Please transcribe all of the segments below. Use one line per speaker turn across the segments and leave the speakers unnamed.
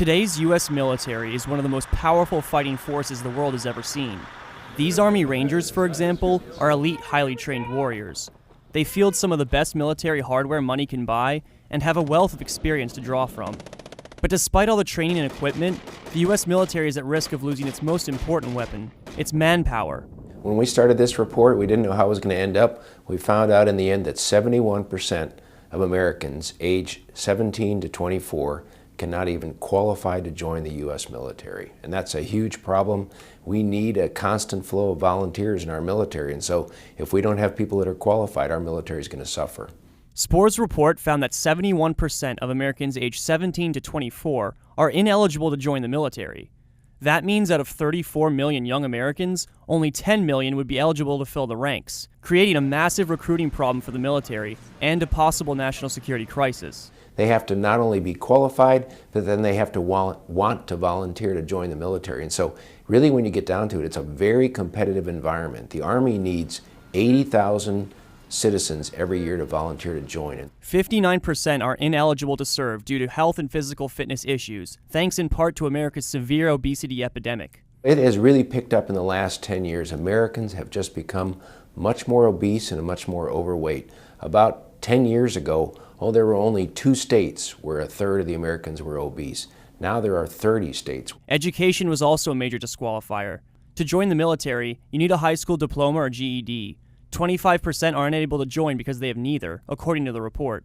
Today's U.S. military is one of the most powerful fighting forces the world has ever seen. These Army Rangers, for example, are elite, highly trained warriors. They field some of the best military hardware money can buy and have a wealth of experience to draw from. But despite all the training and equipment, the U.S. military is at risk of losing its most important weapon, its manpower.
When we started this report, we didn't know how it was going to end up. We found out in the end that 71% of Americans age 17 to 24 cannot even qualify to join the U.S. military. And that's a huge problem. We need a constant flow of volunteers in our military. And so if we don't have people that are qualified, our military is going to suffer.
SPOR's report found that 71% of Americans aged 17 to 24 are ineligible to join the military. That means out of 34 million young Americans, only 10 million would be eligible to fill the ranks, creating a massive recruiting problem for the military and a possible national security crisis.
They have to not only be qualified, but then they have to want to volunteer to join the military. And so really when you get down to it, it's a very competitive environment. The Army needs 80,000 citizens every year to volunteer to join it.
59% are ineligible to serve due to health and physical fitness issues, thanks in part to America's severe obesity epidemic.
It has really picked up in the last 10 years. Americans have just become much more obese and much more overweight. About 10 years ago, there were only 2 states where a third of the Americans were obese. Now there are 30 states.
Education was also a major disqualifier. To join the military, you need a high school diploma or GED. 25% are unable to join because they have neither, according to the report.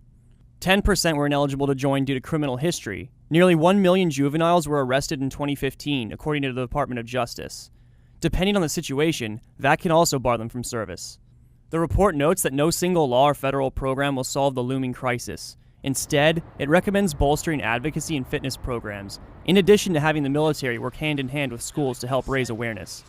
10% were ineligible to join due to criminal history. Nearly 1 million juveniles were arrested in 2015, according to the Department of Justice. Depending on the situation, that can also bar them from service. The report notes that no single law or federal program will solve the looming crisis. Instead, it recommends bolstering advocacy and fitness programs, in addition to having the military work hand in hand with schools to help raise awareness.